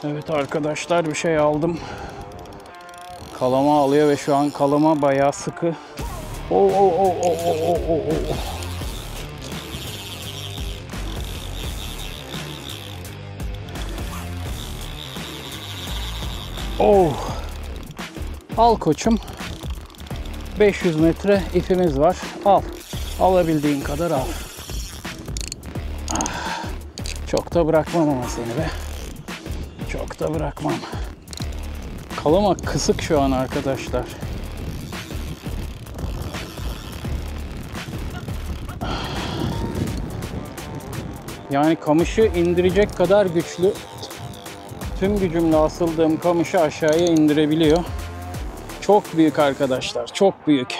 Evet arkadaşlar, bir şey aldım. Kalama alıyor ve şu an kalama bayağı sıkı. Al koçum. 500 metre ipimiz var. Al. Alabildiğin kadar al. Çok da bırakmam ama seni be. Çok da bırakmam. Kalama kısık şu an arkadaşlar. Yani kamışı indirecek kadar güçlü. Tüm gücümle asıldığım kamışı aşağıya indirebiliyor. Çok büyük arkadaşlar, çok büyük.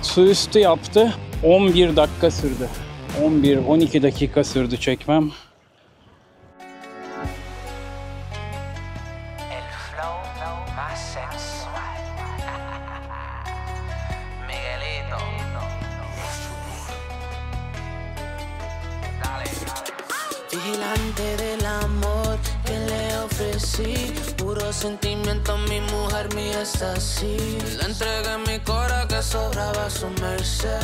Su üstü yaptı. 11 dakika sürdü. 11-12 dakika sürdü çekmem. Vigilante del amor que le ofrecí, puro sentimiento, mi mujer mía está así. Le entregué mi cora que sobraba a su merced,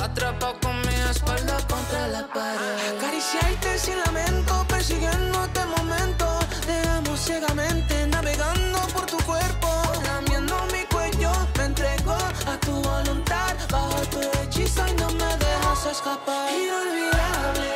atrapa con mi espalda contra la pared. Acariciarte sin lamento, persiguiéndote momento, te amo ciegamente, navegando por tu cuerpo, lamiendo mi cuello, me entrego a tu voluntad, bajo tu hechizo y no me dejas escapar. Inolvidable.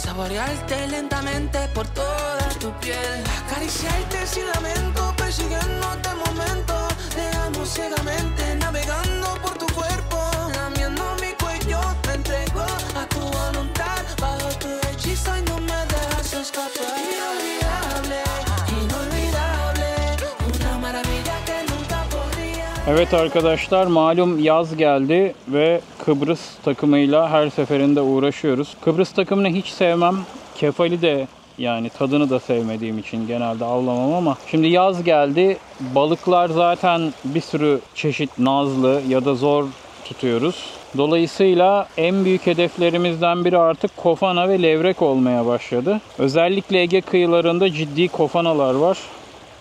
Saborearte lentamente por toda tu piel, acariciarte sin lamento, persiguiéndote momento, te amo ciegamente, navegando por tu cuerpo, lamiendo mi cuello, me entrego a tu voluntad, bajo tu hechizo y no me dejas escapar. Inolvidable, inolvidable, una maravilla que nunca podría. Evet arkadaşlar, malum yaz geldi ve Kıbrıs takımıyla her seferinde uğraşıyoruz. Kıbrıs takımını hiç sevmem. Kefali de, yani tadını da sevmediğim için genelde avlamam ama şimdi yaz geldi. Balıklar zaten bir sürü çeşit nazlı ya da zor tutuyoruz. Dolayısıyla en büyük hedeflerimizden biri artık kofana ve levrek olmaya başladı. Özellikle Ege kıyılarında ciddi kofanalar var.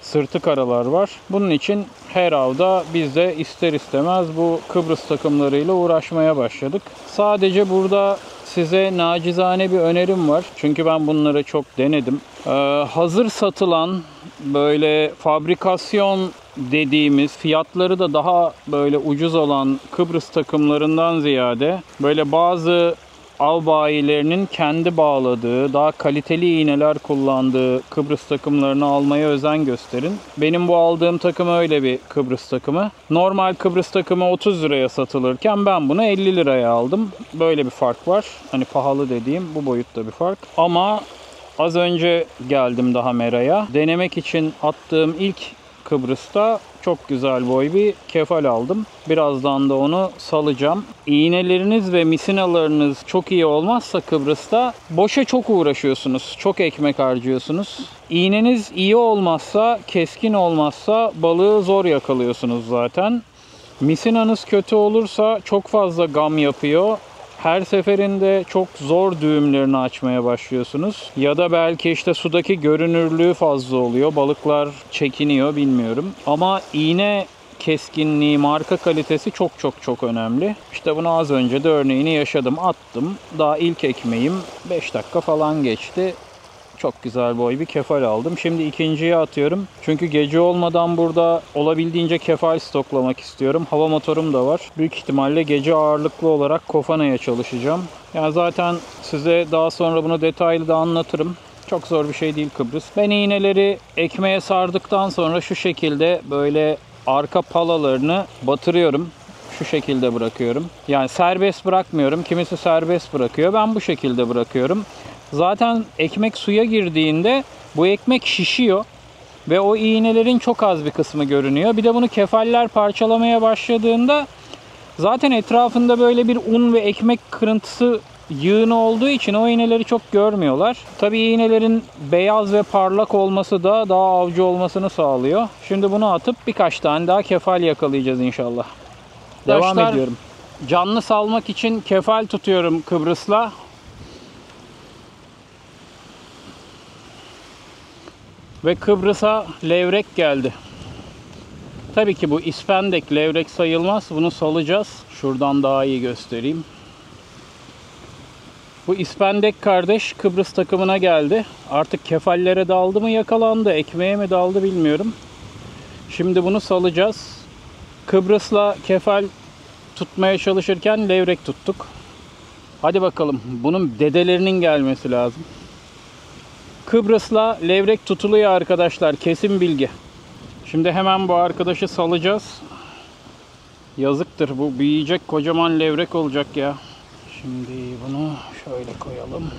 Sırtı karalar var. Bunun için her avda biz de ister istemez bu Kıbrıs takımlarıyla uğraşmaya başladık. Sadece burada size nacizane bir önerim var. Çünkü ben bunları çok denedim. Hazır satılan böyle fabrikasyon dediğimiz, fiyatları da daha böyle ucuz olan Kıbrıs takımlarından ziyade böyle bazı av bayilerinin kendi bağladığı, daha kaliteli iğneler kullandığı Kıbrıs takımlarını almaya özen gösterin. Benim bu aldığım takım öyle bir Kıbrıs takımı. Normal Kıbrıs takımı 30 liraya satılırken ben bunu 50 liraya aldım. Böyle bir fark var. Hani pahalı dediğim bu boyutta bir fark. Ama az önce geldim daha Mera'ya. Denemek için attığım ilk Kıbrıs'ta çok güzel boy bir kefal aldım. Birazdan da onu salacağım. İğneleriniz ve misinalarınız çok iyi olmazsa Kıbrıs'ta boşa çok uğraşıyorsunuz. Çok ekmek harcıyorsunuz. İğneniz iyi olmazsa, keskin olmazsa balığı zor yakalıyorsunuz zaten. Misinanız kötü olursa çok fazla gam yapıyor. Her seferinde çok zor düğümlerini açmaya başlıyorsunuz. Ya da belki işte sudaki görünürlüğü fazla oluyor. Balıklar çekiniyor, bilmiyorum. Ama iğne keskinliği, marka kalitesi çok önemli. İşte bunu az önce de örneğini yaşadım. Attım. Daha ilk ekmeğim 5 dakika falan geçti. Çok güzel boy bir kefal aldım. Şimdi ikinciye atıyorum. Çünkü gece olmadan burada olabildiğince kefal stoklamak istiyorum. Hava motorum da var. Büyük ihtimalle gece ağırlıklı olarak kofanaya çalışacağım. Yani zaten size daha sonra bunu detaylı da anlatırım. Çok zor bir şey değil Kıbrıs. Ben iğneleri ekmeğe sardıktan sonra şu şekilde böyle arka palalarını batırıyorum. şu şekilde bırakıyorum. Yani serbest bırakmıyorum. Kimisi serbest bırakıyor. Ben bu şekilde bırakıyorum. Zaten ekmek suya girdiğinde bu ekmek şişiyor. Ve o iğnelerin çok az bir kısmı görünüyor. Bir de bunu kefaller parçalamaya başladığında zaten etrafında böyle bir un ve ekmek kırıntısı yığını olduğu için o iğneleri çok görmüyorlar. Tabii iğnelerin beyaz ve parlak olması da daha avcı olmasını sağlıyor. Şimdi bunu atıp birkaç tane daha kefal yakalayacağız inşallah. Devam ediyorum. Canlı salmak için kefal tutuyorum Kıbrıs'la. Ve Kıbrıs'a levrek geldi. Tabii ki bu ispendek levrek sayılmaz. Bunu salacağız. Şuradan daha iyi göstereyim. Bu ispendek kardeş Kıbrıs takımına geldi. Artık kefallere daldı mı yakalandı, ekmeğe mi daldı bilmiyorum. Şimdi bunu salacağız. Kıbrıs'la kefal tutmaya çalışırken levrek tuttuk. Hadi bakalım. Bunun dedelerinin gelmesi lazım. Kıbrıs'la levrek tutuluyor arkadaşlar. Kesin bilgi. Şimdi hemen bu arkadaşı salacağız. Yazıktır. Bu büyüyecek kocaman levrek olacak ya. Şimdi bunu şöyle koyalım.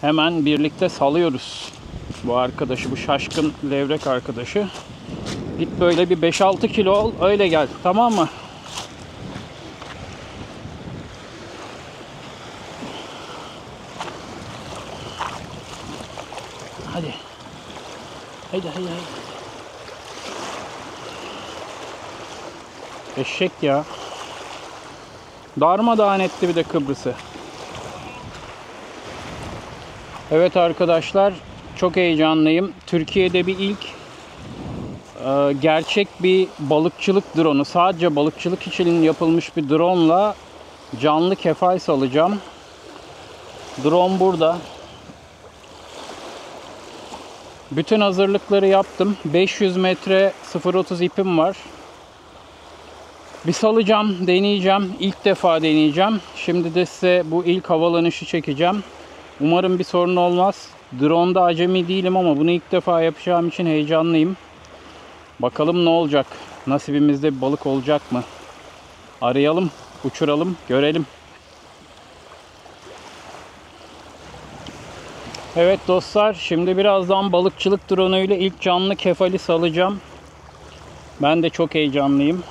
Hemen birlikte salıyoruz. Bu arkadaşı, bu şaşkın levrek arkadaşı. Git böyle bir 5-6 kilo ol. Öyle gel. Tamam mı? Hadi. Haydi. Eşek ya. Darmadağın etti bir de Kıbrıs'ı. Evet arkadaşlar, çok heyecanlıyım. Türkiye'de bir ilk gerçek bir balıkçılık drone'u, sadece balıkçılık için yapılmış bir drone'la canlı kefal salacağım. Drone burada. Bütün hazırlıkları yaptım. 500 metre 0.30 ipim var. Bir salacağım, deneyeceğim. İlk defa deneyeceğim. Şimdi de size bu ilk havalanışı çekeceğim. Umarım bir sorun olmaz. Drone'da acemi değilim ama bunu ilk defa yapacağım için heyecanlıyım. Bakalım ne olacak? Nasibimizde bir balık olacak mı? Arayalım, uçuralım, görelim. Evet dostlar, şimdi birazdan balıkçılık drone'u ile ilk canlı kefali salacağım. Ben de çok heyecanlıyım.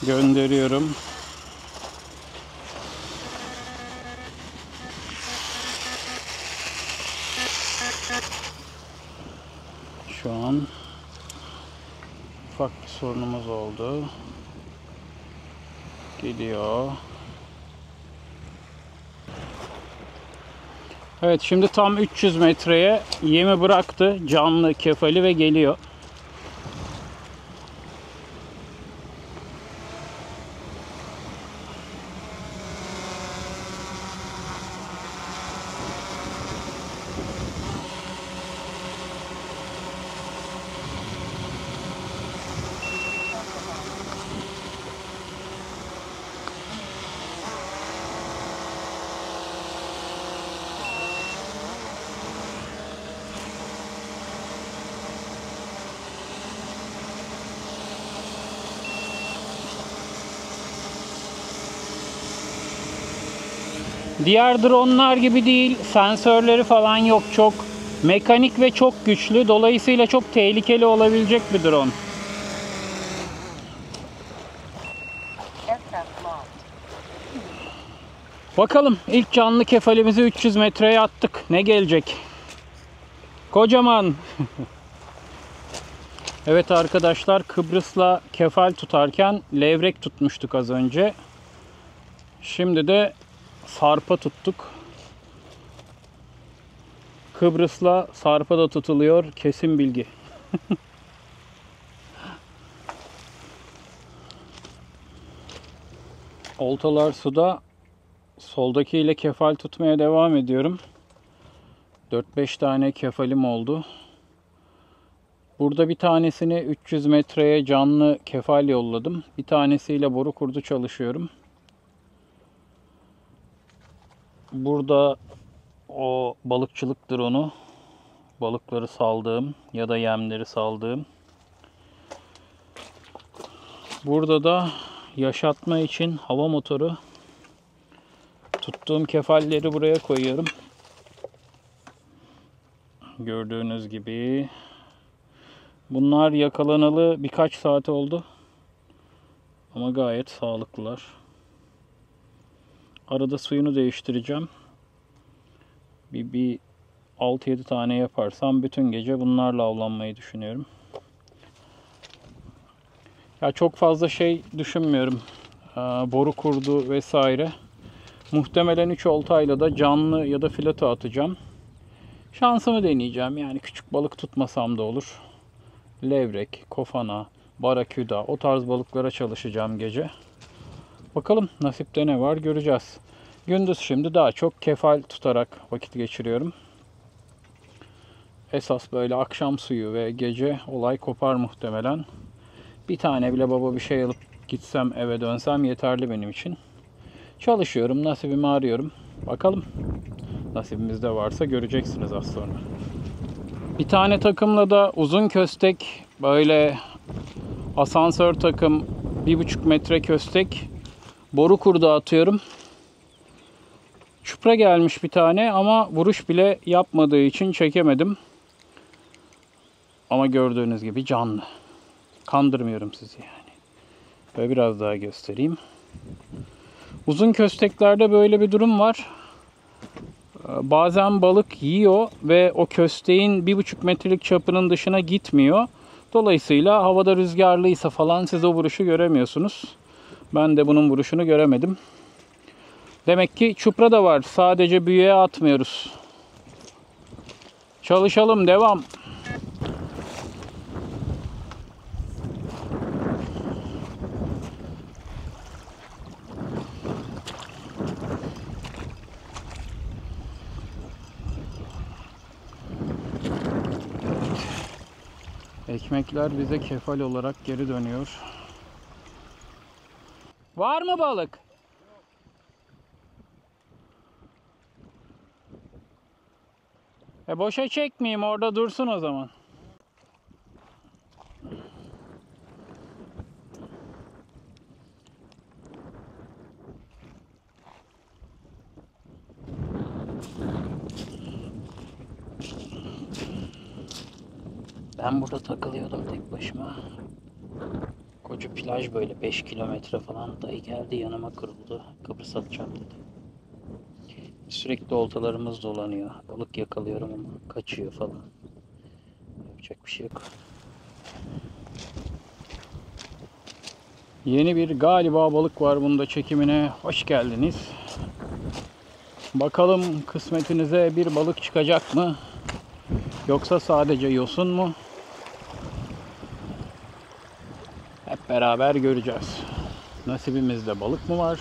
Gönderiyorum. Şu an ufak bir sorunumuz oldu. Geliyor. Evet, şimdi tam 300 metreye yemi bıraktı. Canlı kefali ve geliyor. Diğer dronlar gibi değil, sensörleri falan yok, çok mekanik ve çok güçlü, dolayısıyla çok tehlikeli olabilecek bir drone. Bakalım, ilk canlı kefalimizi 300 metreye attık. Ne gelecek? Kocaman. Evet arkadaşlar, Kıbrıs'la kefal tutarken levrek tutmuştuk az önce. Şimdi de sarpa tuttuk. Kıbrıs'la sarpa da tutuluyor. Kesin bilgi. Oltalar suda. Soldakiyle kefal tutmaya devam ediyorum. 4-5 tane kefalim oldu. Burada bir tanesini 300 metreye canlı kefal yolladım. Bir tanesiyle boru kurdu çalışıyorum. Burada o balıkçılık dronu, balıkları saldığım ya da yemleri saldığım. Burada da yaşatma için hava motoru. Tuttuğum kefalleri buraya koyuyorum. Gördüğünüz gibi. Bunlar yakalanalı birkaç saat oldu. Ama gayet sağlıklılar. Arada suyunu değiştireceğim. Bir 6-7 tane yaparsam bütün gece bunlarla avlanmayı düşünüyorum. Ya çok fazla şey düşünmüyorum. Boru kurdu vesaire. Muhtemelen 3 oltayla da canlı ya da fileto atacağım. Şansımı deneyeceğim. Yani küçük balık tutmasam da olur. Levrek, kofana, baraküda o tarz balıklara çalışacağım gece. Bakalım nasipte ne var göreceğiz. Gündüz şimdi daha çok kefal tutarak vakit geçiriyorum. Esas böyle akşam suyu ve gece olay kopar muhtemelen. Bir tane bile baba bir şey alıp gitsem eve dönsem yeterli benim için. Çalışıyorum, nasibimi arıyorum. Bakalım. Nasibimizde varsa göreceksiniz az sonra. Bir tane takımla da uzun köstek, böyle asansör takım 1,5 metre köstek boru kurdu atıyorum. Çupra gelmiş bir tane ama vuruş bile yapmadığı için çekemedim. Ama gördüğünüz gibi canlı. Kandırmıyorum sizi yani. Böyle biraz daha göstereyim. Uzun kösteklerde böyle bir durum var. Bazen balık yiyor ve o kösteğin 1,5 metrelik çapının dışına gitmiyor. Dolayısıyla havada rüzgarlıysa falan siz o vuruşu göremiyorsunuz. Ben de bunun vuruşunu göremedim. Demek ki çupra da var. Sadece büyüğe atmıyoruz. Çalışalım, devam. Ekmekler bize kefal olarak geri dönüyor. Var mı balık? Boşa çekmeyeyim, orada dursun o zaman. Ben burada takılıyordum tek başıma. Koca plaj böyle 5 kilometre falan. Dayı geldi yanıma, kırıldı. Kıbrıs atacağım dedi. Sürekli oltalarımız dolanıyor. Balık yakalıyorum ama kaçıyor falan. Yapacak bir şey yok. Yeni bir galiba balık var, bunda çekimine hoş geldiniz. Bakalım kısmetinize bir balık çıkacak mı? Yoksa sadece yosun mu? Hep beraber göreceğiz. Nasibimizde balık mı var?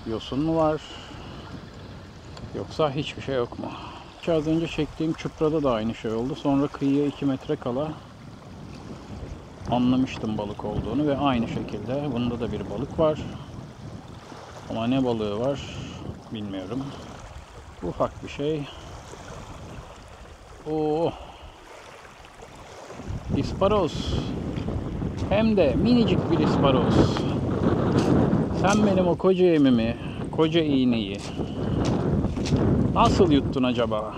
Yosun mu var? Yoksa hiçbir şey yok mu? Az önce çektiğim çuprada da aynı şey oldu. Sonra kıyıya 2 metre kala anlamıştım balık olduğunu ve aynı şekilde bunda da bir balık var. Ama ne balığı var bilmiyorum. Ufak bir şey. Oo. İsparoz. Hem de minicik bir isparoz. Sen benim o koca yemimi, koca iğneyi nasıl yuttun acaba?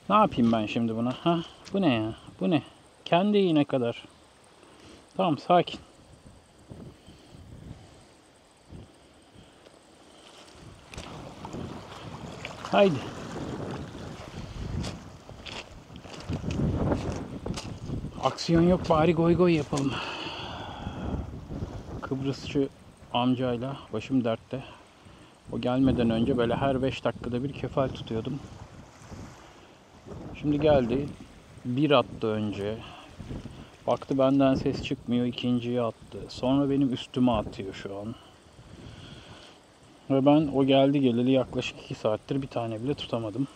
Ne yapayım ben şimdi buna? Ha? Bu ne ya? Bu ne? Kendi iğne kadar. Tamam, sakin. Haydi. Aksiyon yok, bari goy goy yapalım. Kıbrısçı amcayla başım dertte. O gelmeden önce böyle her 5 dakikada bir kefal tutuyordum. Şimdi geldi. Bir attı önce. Baktı benden ses çıkmıyor. İkinciyi attı. Sonra benim üstüme atıyor şu an. Ve ben o geldi geleli yaklaşık 2 saattir bir tane bile tutamadım.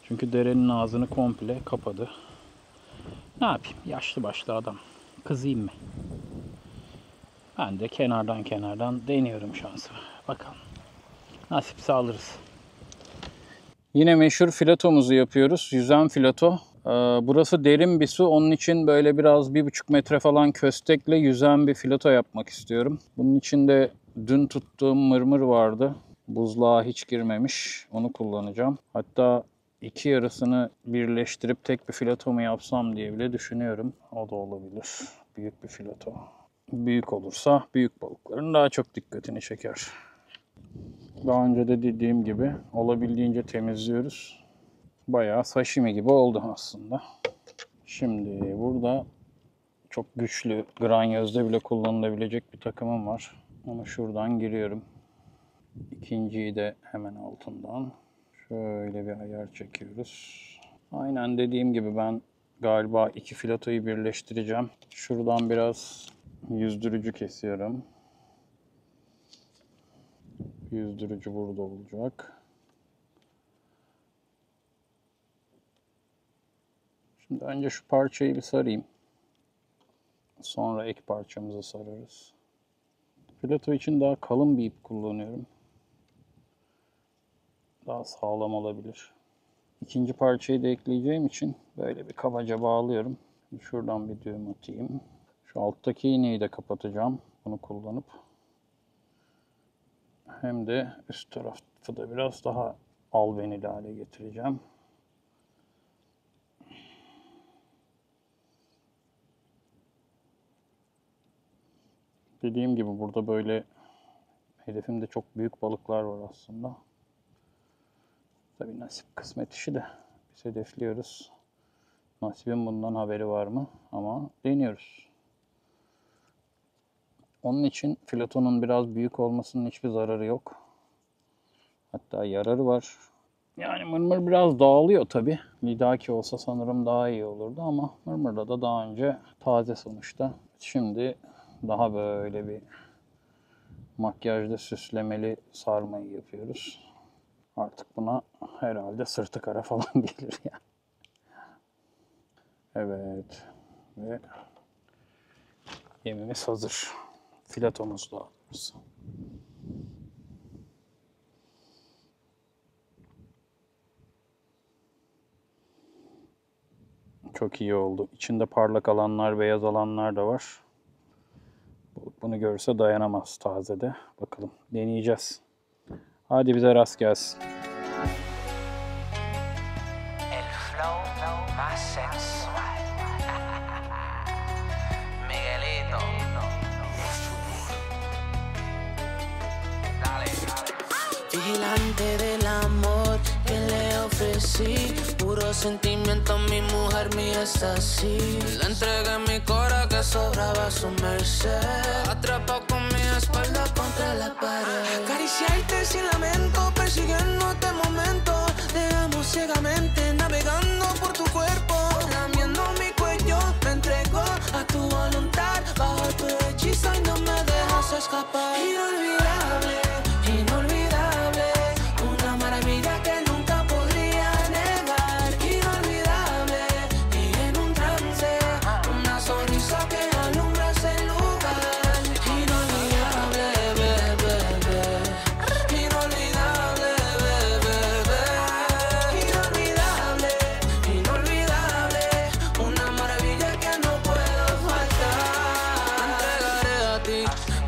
Çünkü derenin ağzını komple kapadı. Ne yapayım? Yaşlı başlı adam. Kızayım mı? Ben de kenardan deniyorum şansımı. Bakalım. Nasipse alırız. Yine meşhur filatomuzu yapıyoruz. Yüzen filato. Burası derin bir su. Onun için böyle biraz 1,5 metre falan köstekle yüzen bir filato yapmak istiyorum. Bunun için de dün tuttuğum mırmır vardı. Buzluğa hiç girmemiş. Onu kullanacağım. Hatta iki yarısını birleştirip tek bir filato mu yapsam diye bile düşünüyorum. O da olabilir. Büyük bir filato. Büyük olursa büyük balıkların daha çok dikkatini çeker. Daha önce de dediğim gibi olabildiğince temizliyoruz. Bayağı sashimi gibi oldu aslında. Şimdi burada çok güçlü granyözde bile kullanılabilecek bir takımım var. Ama şuradan giriyorum. İkinciyi de hemen altından. Şöyle bir ayar çekiyoruz. Aynen dediğim gibi ben galiba iki filatoyu birleştireceğim. Şuradan biraz yüzdürücü kesiyorum. Yüzdürücü burada olacak. Şimdi önce şu parçayı bir sarayım. Sonra ek parçamızı sararız. Filato için daha kalın bir ip kullanıyorum. Daha sağlam olabilir. İkinci parçayı da ekleyeceğim için böyle bir kabaca bağlıyorum. Şuradan bir düğüm atayım. Şu alttaki iğneyi de kapatacağım. Bunu kullanıp. Hem de üst tarafı da biraz daha albenili hale getireceğim. Dediğim gibi burada böyle hedefimde çok büyük balıklar var aslında. Tabii nasip kısmet işi de biz hedefliyoruz. Nasibin bundan haberi var mı? Ama deniyoruz. Onun için filatonun biraz büyük olmasının hiçbir zararı yok. Hatta yararı var. Yani mırmır biraz dağılıyor tabii. Lidaki olsa sanırım daha iyi olurdu ama mırmırda da daha önce taze sonuçta. Şimdi daha böyle bir makyajlı süslemeli sarmayı yapıyoruz. Artık buna herhalde sırtı kara falan gelir ya. Evet. Ve yemimiz hazır. Filatomuz da hazır. Çok iyi oldu. İçinde parlak alanlar, beyaz alanlar da var. Bunu görse dayanamaz tazede. Bakalım deneyeceğiz. Hadi bize rast gelsin. El flow más sensual. Miguelito. Dale. Vigilante del amor que le ofrecí. Puro sentimiento, mi mujer mía está así. Le entregué mi cora que sobraba a su merced. Atrapa con mi espalda contra la pared. Acariciarte sin lamento, persiguiendo este momento. Te amo ciegamente, navegando por tu cuerpo. Lamiendo mi cuello, me entrego a tu voluntad. Bajo tu hechizo y no me dejas escapar. Inolvidable, inolvidable. Una maravilla que nunca podría negar. Inolvidable, y en un trance. Una sonrisa que alumbra ese lugar. Inolvidable, bebé. Inolvidable, bebé. Inolvidable, inolvidable. Una maravilla que no puedo faltar. Me entregaré a ti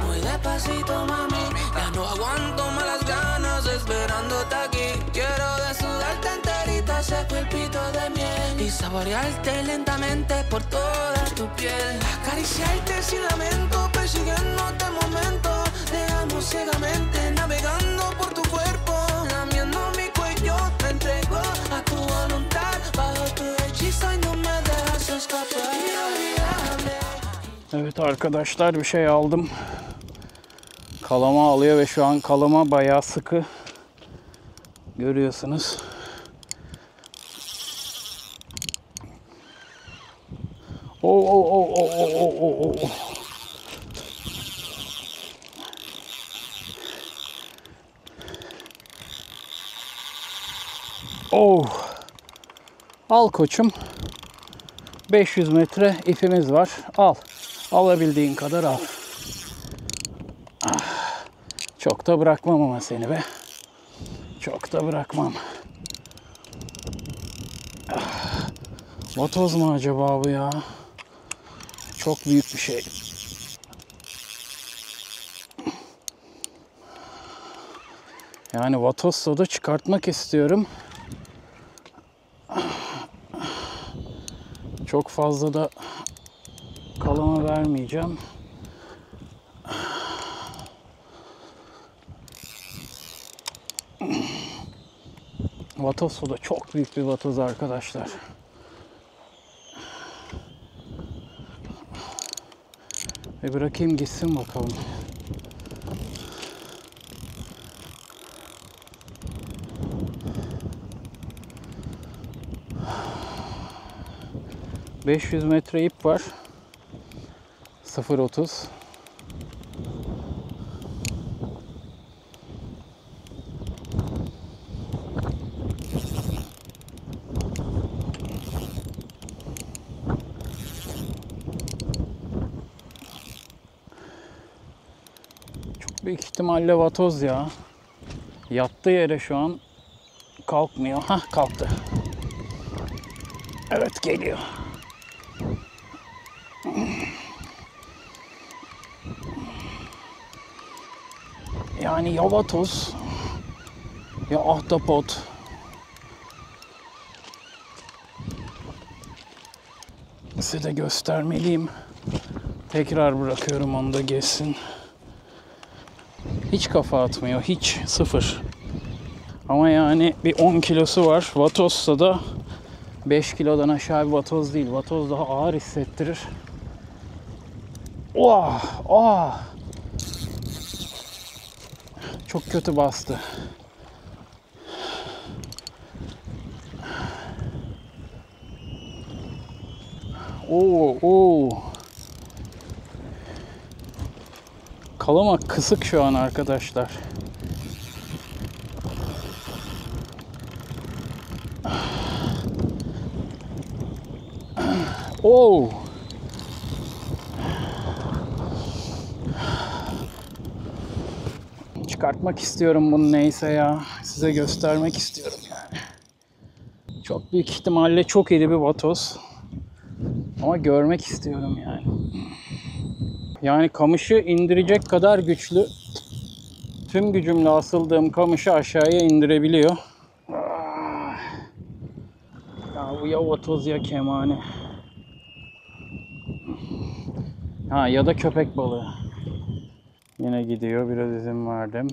muy despacito, mami. Ya no aguanto más las ganas esperándote aquí. Quiero desnudarte enterita ese cuerpito de miel y saborearte lentamente por toda tu piel. Acariciarte sin lamento, persiguiendo este momento. Te amo ciegamente, navegando por tu cuerpo. Lamiendo mi cuello, me entrego a tu voluntad. Bajo tu hechizo y no me dejas escapar. Inolvidable. Evet arkadaşlar bir şey aldım. Kalama alıyor ve şu an kalama bayağı sıkı. Görüyorsunuz. Oo. Al koçum. 500 metre ipimiz var. Al. Alabildiğin kadar al. Çok da bırakmam ama seni be. Çok da bırakmam. Vatoz mu acaba bu ya? Çok büyük bir şey. Yani vatoz soda çıkartmak istiyorum. Çok fazla da kalama vermeyeceğim. Vatoz soda çok büyük bir vatoz arkadaşlar. Ve bırakayım gitsin bakalım. ...500 metre ip var. 0.30. Çok büyük ihtimalle vatoz ya. Yattığı yere şu an kalkmıyor. Hah, kalktı. Evet, geliyor. Yani ya vatoz ya ahtapot. Size de göstermeliyim. Tekrar bırakıyorum, onu da geçsin. Hiç kafa atmıyor. Hiç. Sıfır. Ama yani bir 10 kilosu var. Vatozsa da 5 kilodan aşağı bir vatoz değil. Vatoz daha ağır hissettirir. Çok kötü bastı. Kalama kısık şu an arkadaşlar. Çıkartmak istiyorum bunu, neyse ya. Size göstermek istiyorum yani. Çok büyük ihtimalle çok iri bir vatoz. Ama görmek istiyorum yani. Yani kamışı indirecek kadar güçlü. Tüm gücümle asıldığım kamışı aşağıya indirebiliyor. Ya bu ya vatoz ya kemane. Ha, ya da köpek balığı. Yine gidiyor. Biraz izin verdim.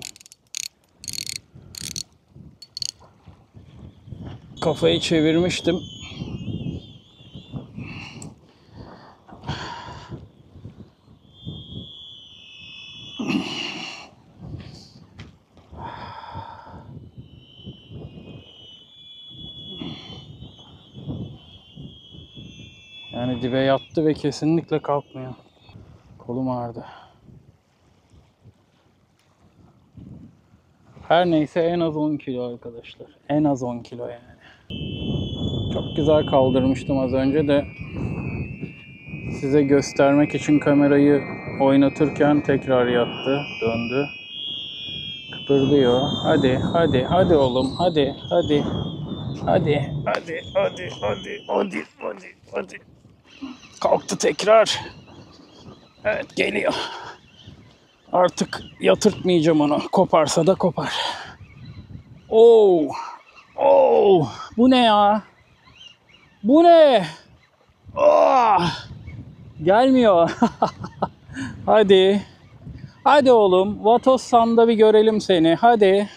Kafayı çevirmiştim. Yani dibe yattı ve kesinlikle kalkmıyor. Kolum ağrıdı. Her neyse en az 10 kilo arkadaşlar. En az 10 kilo yani. Çok güzel kaldırmıştım az önce de. Size göstermek için kamerayı oynatırken tekrar yattı, döndü. Kıpırdıyor. Hadi oğlum, hadi. Hadi. Kalktı tekrar. Evet, geliyor. Artık yatırtmayacağım onu. Koparsa da kopar. Bu ne ya? Bu ne? Gelmiyor. Hadi oğlum. Vatozsan da bir görelim seni. Hadi.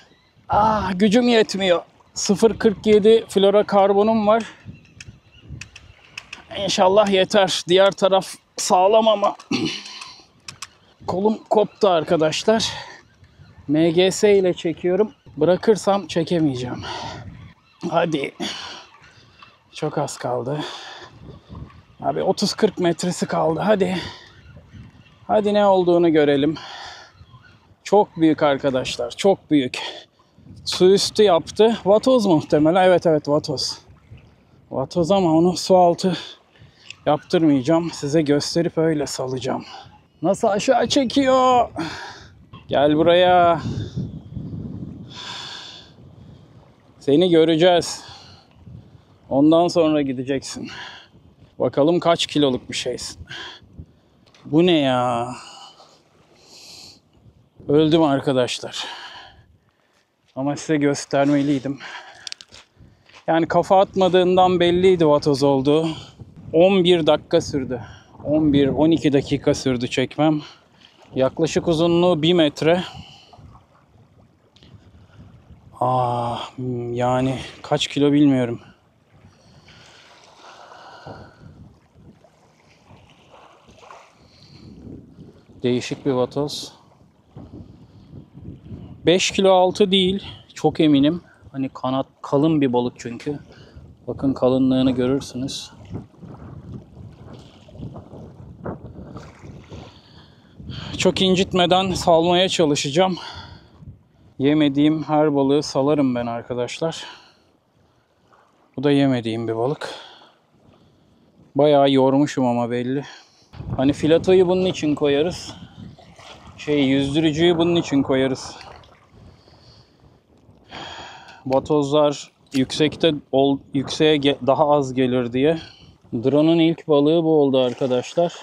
Gücüm yetmiyor. 0.47 florokarbonum var. İnşallah yeter. Diğer taraf sağlam ama kolum koptu arkadaşlar. MGS ile çekiyorum. Bırakırsam çekemeyeceğim. Hadi. Çok az kaldı. Abi 30-40 metresi kaldı. Hadi. Hadi ne olduğunu görelim. Çok büyük arkadaşlar. Çok büyük. Su üstü yaptı. Vatoz muhtemelen. Evet vatoz. Vatoz ama onu su altı yaptırmayacağım. Size gösterip öyle salacağım. Nasıl aşağı çekiyor? Gel buraya. Seni göreceğiz. Ondan sonra gideceksin. Bakalım kaç kiloluk bir şeysin. Bu ne ya? Öldüm arkadaşlar. Ama size göstermeliydim. Yani kafa atmadığından belliydi vatoz olduğu. 11 dakika sürdü. 11-12 dakika sürdü çekmem. Yaklaşık uzunluğu 1 metre. Yani kaç kilo bilmiyorum. Değişik bir vatoz. 5 kilo altı değil. Çok eminim. Hani kanat kalın bir balık çünkü. Bakın kalınlığını görürsünüz. Çok incitmeden salmaya çalışacağım. Yemediğim her balığı salarım ben arkadaşlar. Bu da yemediğim bir balık. Bayağı yormuşum ama belli. Hani filatoyu bunun için koyarız. Yüzdürücüyü bunun için koyarız. Vatozlar yükseğe daha az gelir diye. Drone'un ilk balığı bu oldu arkadaşlar.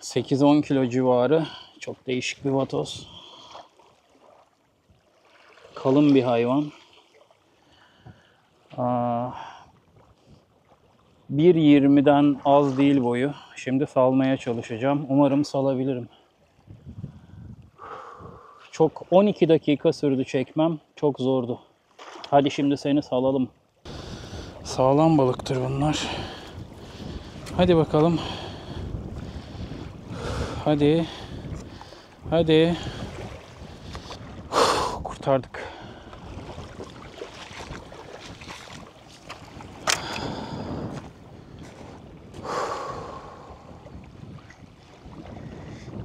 8-10 kilo civarı. Çok değişik bir vatoz. Kalın bir hayvan. 1.20'den az değil boyu. Şimdi salmaya çalışacağım. Umarım salabilirim. Çok 12 dakika sürdü çekmem. Çok zordu. Hadi şimdi seni salalım. Sağlam balıktır bunlar. Hadi bakalım. Hadi. Hadi. Kurtardık.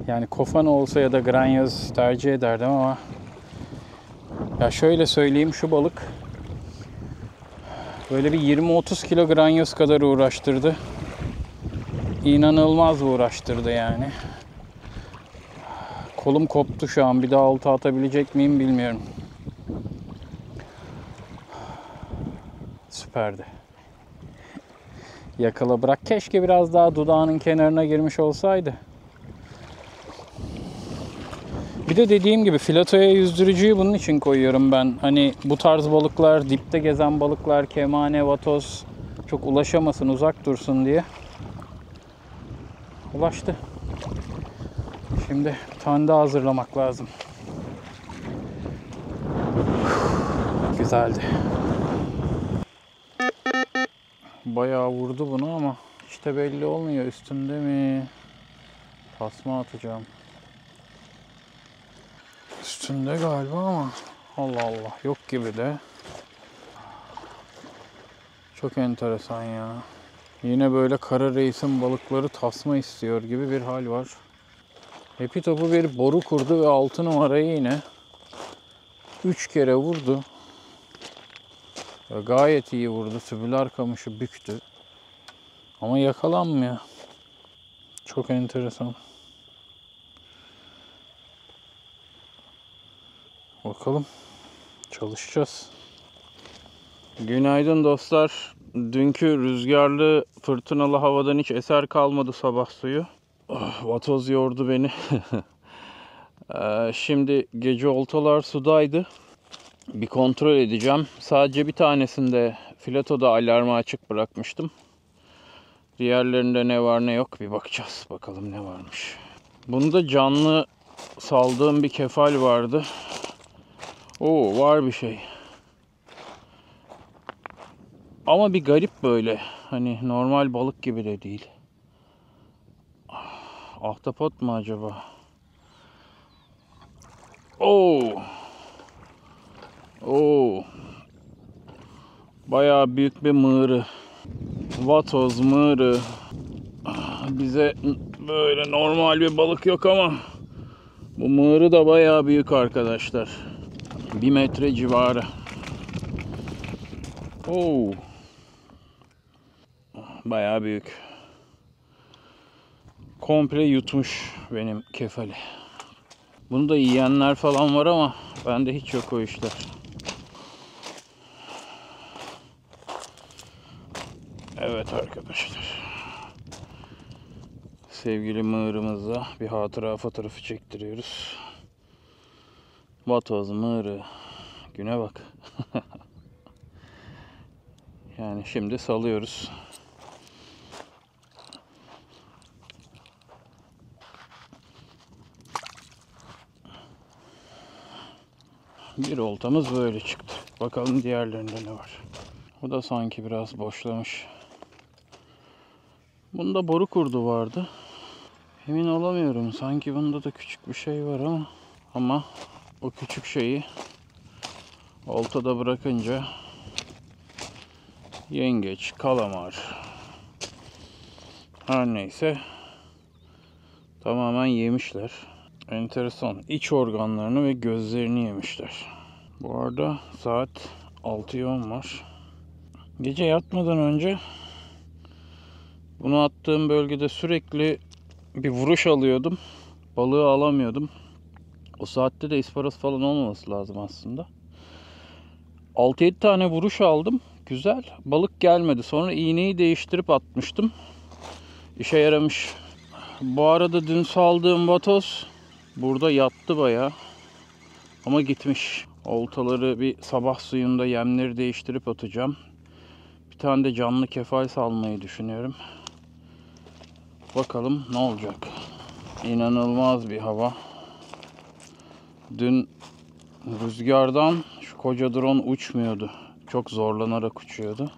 Yani kofan olsa ya da granyoz tercih ederdim ama ya şöyle söyleyeyim, şu balık böyle bir 20-30 kilo granyoz kadar uğraştırdı. İnanılmaz uğraştırdı yani. Kolum koptu şu an. Bir daha olta atabilecek miyim bilmiyorum. Süperdi. Yakala bırak. Keşke biraz daha dudağının kenarına girmiş olsaydı. Bir de dediğim gibi filatoya yüzdürücüyü bunun için koyuyorum ben. Hani bu tarz balıklar, dipte gezen balıklar, kemane, vatoz çok ulaşamasın, uzak dursun diye. Ulaştı. Şimdi bir tane daha hazırlamak lazım. Güzeldi. Bayağı vurdu bunu ama işte belli olmuyor üstünde mi. Tasma atacağım. Üstünde galiba ama Allah Allah, yok gibi de. Çok enteresan ya. Yine böyle Kara Reis'in balıkları tasma istiyor gibi bir hal var. Hepi topu bir boru kurdu ve 6 numarayı yine 3 kere vurdu. Ve gayet iyi vurdu. Tübüler kamışı büktü. Ama yakalanmıyor. Çok enteresan. Bakalım. Çalışacağız. Günaydın dostlar. Dünkü rüzgarlı, fırtınalı havadan hiç eser kalmadı sabah suyu. Vatoz yordu beni. Şimdi gece oltalar sudaydı. Bir kontrol edeceğim. Sadece bir tanesinde filatoda alarmı açık bırakmıştım. Diğerlerinde ne var ne yok bir bakacağız. Bakalım ne varmış. Bunda canlı saldığım bir kefal vardı. Oo, var bir şey. Ama bir garip böyle. Hani normal balık gibi de değil. Ahtapot mu acaba? Oo. Oo. Bayağı büyük bir mığırı. Vatoz mığırı. Bize böyle normal bir balık yok ama bu mığırı da bayağı büyük arkadaşlar. 1 metre civarı. Oo. Bayağı büyük. Komple yutmuş benim kefali. Bunu da yiyenler falan var ama bende hiç yok o işler. Evet arkadaşlar. Sevgili mığırımızla bir hatıra fotoğrafı çektiriyoruz. Vatoz mığırı. Güne bak. Yani şimdi salıyoruz. Bir oltamız böyle çıktı. Bakalım diğerlerinde ne var. Bu da sanki biraz boşlamış. Bunda boru kurdu vardı. Emin olamıyorum. Sanki bunda da küçük bir şey var ama o küçük şeyi oltada bırakınca yengeç, kalamar, her neyse tamamen yemişler. Enteresan. İç organlarını ve gözlerini yemişler. Bu arada saat 6'ya 10 var. Gece yatmadan önce bunu attığım bölgede sürekli bir vuruş alıyordum. Balığı alamıyordum. O saatte de isparos falan olmaması lazım aslında. 6-7 tane vuruş aldım. Güzel. Balık gelmedi. Sonra iğneyi değiştirip atmıştım. İşe yaramış. Bu arada dün saldığım vatoz burada yattı bayağı. Ama gitmiş. Oltaları bir sabah suyunda yemleri değiştirip atacağım. Bir tane de canlı kefal salmayı düşünüyorum. Bakalım ne olacak. İnanılmaz bir hava. Dün rüzgardan şu koca drone uçmuyordu. Çok zorlanarak uçuyordu.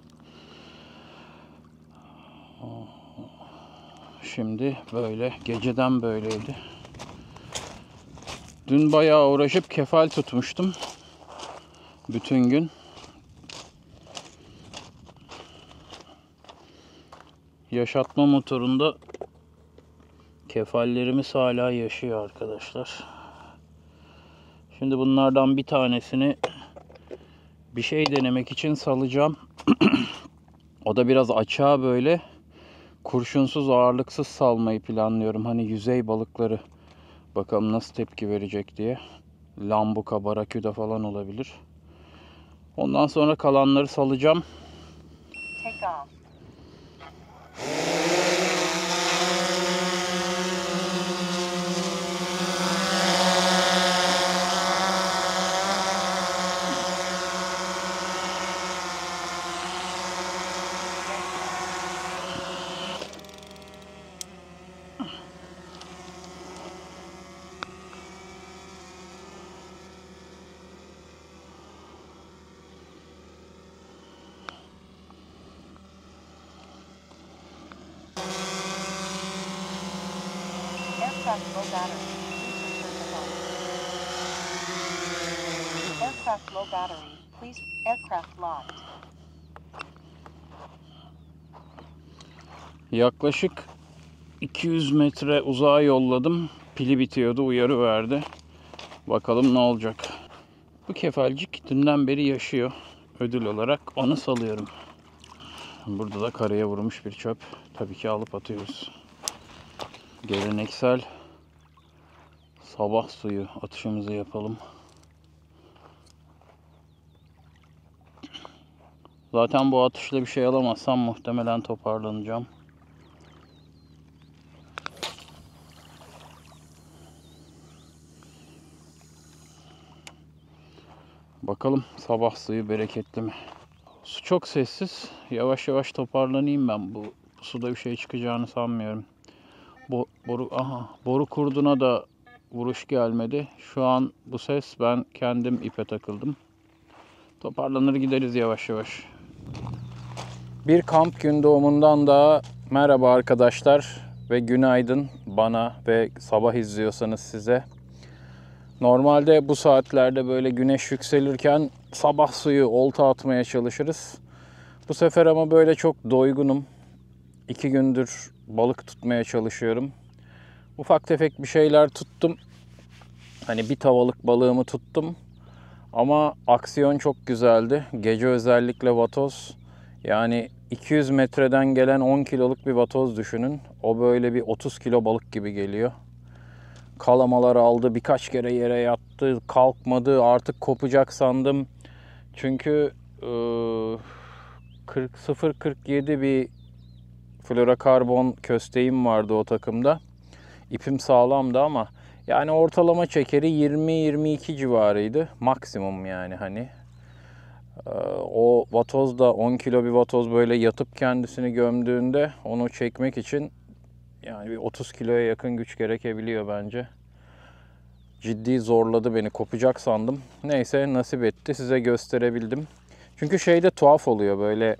Şimdi böyle. Geceden böyleydi. Dün bayağı uğraşıp kefal tutmuştum. Bütün gün. Yaşatma motorunda kefallerimiz hala yaşıyor arkadaşlar. Şimdi bunlardan bir tanesini bir şey denemek için salacağım. O da biraz açığa böyle kurşunsuz, ağırlıksız salmayı planlıyorum. Hani yüzey balıkları. Bakalım nasıl tepki verecek diye. Lambuka, baraküda falan olabilir. Ondan sonra kalanları salacağım. Take off. Aircraft low battery. Aircraft low battery. Please. Aircraft locked. Yaklaşık 200 metre uzağa yolladım. Pili bitiyordu, uyarı verdi. Bakalım ne olacak. Bu kefalcik dünden beri yaşıyor. Ödül olarak onu salıyorum. Burada da karaya vurmuş bir çöp. Tabii ki alıp atıyoruz. Geleneksel sabah suyu atışımızı yapalım. Zaten bu atışla bir şey alamazsam muhtemelen toparlanacağım. Bakalım sabah suyu bereketli mi? Su çok sessiz. Yavaş yavaş toparlanayım ben. Bu suda bir şey çıkacağını sanmıyorum. Boru kurduna da vuruş gelmedi. Şu an bu ses, ben kendim ipe takıldım. Toparlanır gideriz yavaş yavaş. Bir kamp gün doğumundan da merhaba arkadaşlar ve günaydın bana ve sabah izliyorsanız size. Normalde bu saatlerde böyle güneş yükselirken sabah suyu olta atmaya çalışırız. Bu sefer ama böyle çok doygunum. 2 gündür balık tutmaya çalışıyorum. Ufak tefek bir şeyler tuttum. Hani bir tavalık balığımı tuttum. Ama aksiyon çok güzeldi. Gece özellikle vatoz. Yani 200 metreden gelen 10 kiloluk bir vatoz düşünün. O böyle bir 30 kilo balık gibi geliyor. Kalamalar aldı, birkaç kere yere yattı, kalkmadı, artık kopacak sandım. Çünkü 0.47 bir florokarbon kösteğim vardı o takımda. İpim sağlamdı ama yani ortalama çekeri 20-22 civarıydı. Maksimum yani hani. O vatoz da 10 kilo bir vatoz böyle yatıp kendisini gömdüğünde onu çekmek için yani bir 30 kiloya yakın güç gerekebiliyor bence. Ciddi zorladı beni. Kopacak sandım. Neyse nasip etti. Size gösterebildim. Çünkü şeyde tuhaf oluyor böyle.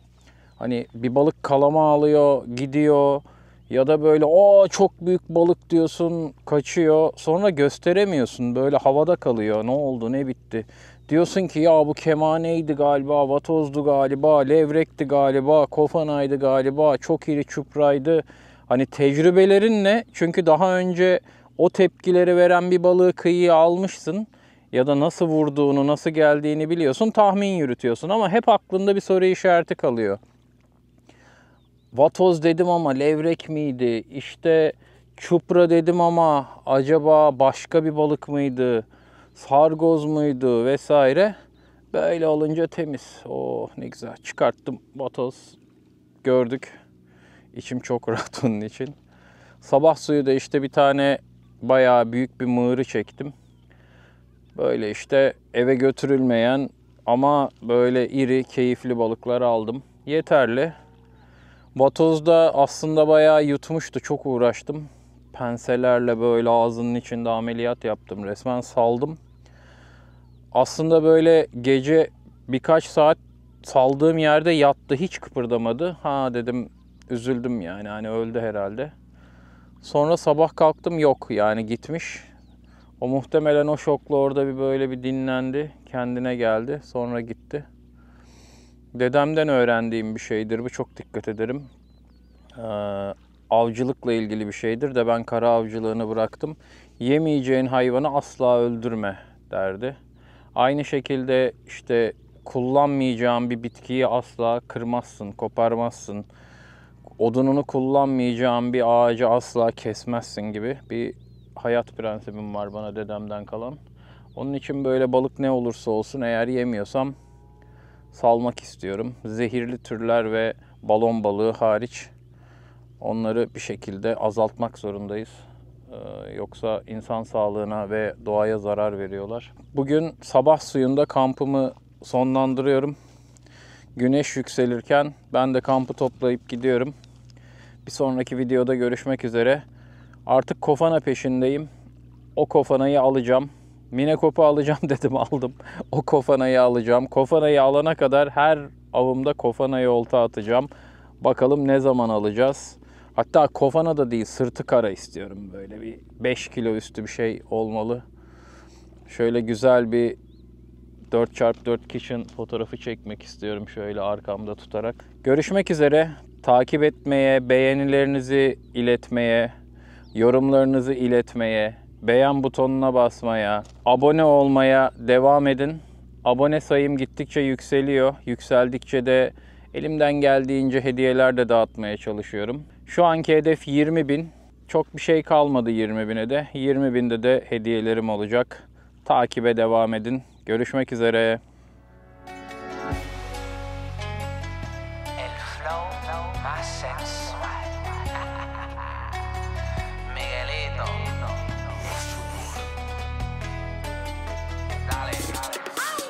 Hani bir balık kalama alıyor, gidiyor. Ya da böyle o çok büyük balık diyorsun, kaçıyor. Sonra gösteremiyorsun. Böyle havada kalıyor. Ne oldu, ne bitti? Diyorsun ki ya bu kemaneydi galiba, vatozdu galiba, levrekti galiba, kofanaydı galiba, çok iri çupraydı. Hani tecrübelerin ne? Çünkü daha önce o tepkileri veren bir balığı kıyıya almışsın. Ya da nasıl vurduğunu, nasıl geldiğini biliyorsun, tahmin yürütüyorsun. Ama hep aklında bir soru işareti kalıyor. Vatoz dedim ama levrek miydi? İşte çupra dedim ama acaba başka bir balık mıydı? Sargoz muydu vesaire. Böyle olunca temiz. Oh ne güzel. Çıkarttım vatoz. Gördük. İçim çok rahat onun için. Sabah suyu da işte bir tane bayağı büyük bir mığırı çektim. Böyle işte eve götürülmeyen ama böyle iri, keyifli balıklar aldım. Yeterli. Vatoz da aslında bayağı yutmuştu. Çok uğraştım. Penselerle böyle ağzının içinde ameliyat yaptım. Resmen saldım. Aslında böyle gece birkaç saat saldığım yerde yattı. Hiç kıpırdamadı. Ha dedim, üzüldüm yani. Hani öldü herhalde. Sonra sabah kalktım, yok yani gitmiş. O muhtemelen o şokla orada bir böyle bir dinlendi. Kendine geldi. Sonra gitti. Dedemden öğrendiğim bir şeydir bu. Çok dikkat ederim. Avcılıkla ilgili bir şeydir de ben kara avcılığını bıraktım. Yemeyeceğin hayvanı asla öldürme derdi. Aynı şekilde işte kullanmayacağın bir bitkiyi asla kırmazsın, koparmazsın. Odununu kullanmayacağın bir ağacı asla kesmezsin gibi bir hayat prensibim var bana dedemden kalan. Onun için böyle balık ne olursa olsun eğer yemiyorsam salmak istiyorum. Zehirli türler ve balon balığı hariç onları bir şekilde azaltmak zorundayız. Yoksa insan sağlığına ve doğaya zarar veriyorlar. Bugün sabah suyunda kampımı sonlandırıyorum. Güneş yükselirken ben de kampı toplayıp gidiyorum. Bir sonraki videoda görüşmek üzere. Artık kofana peşindeyim. O kofanayı alacağım. Minekopu alacağım dedim, aldım. O kofanayı alacağım. Kofanayı alana kadar her avımda kofanayı olta atacağım. Bakalım ne zaman alacağız. Hatta kofana da değil, sırtı kara istiyorum. Böyle bir 5 kilo üstü bir şey olmalı. Şöyle güzel bir 4x4 kitchen fotoğrafı çekmek istiyorum şöyle arkamda tutarak. Görüşmek üzere. Takip etmeye, beğenilerinizi iletmeye, yorumlarınızı iletmeye, beğen butonuna basmaya, abone olmaya devam edin. Abone sayım gittikçe yükseliyor. Yükseldikçe de elimden geldiğince hediyeler de dağıtmaya çalışıyorum. Şu anki hedef 20.000. Çok bir şey kalmadı 20.000'e de. 20.000'de de hediyelerim olacak. Takibe devam edin. Görüşmek üzere. El flow más sensual. Miguelito. Dale, dale.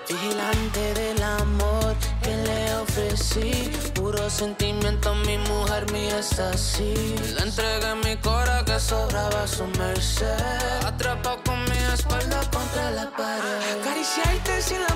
Vigilante del amor que le ofrecí. Puro sentimiento, mi mujer mía está así. Le entregué mi cora que sobraba a su merced. Atrapado con mi espalda contra la pared. Acariciarte sin la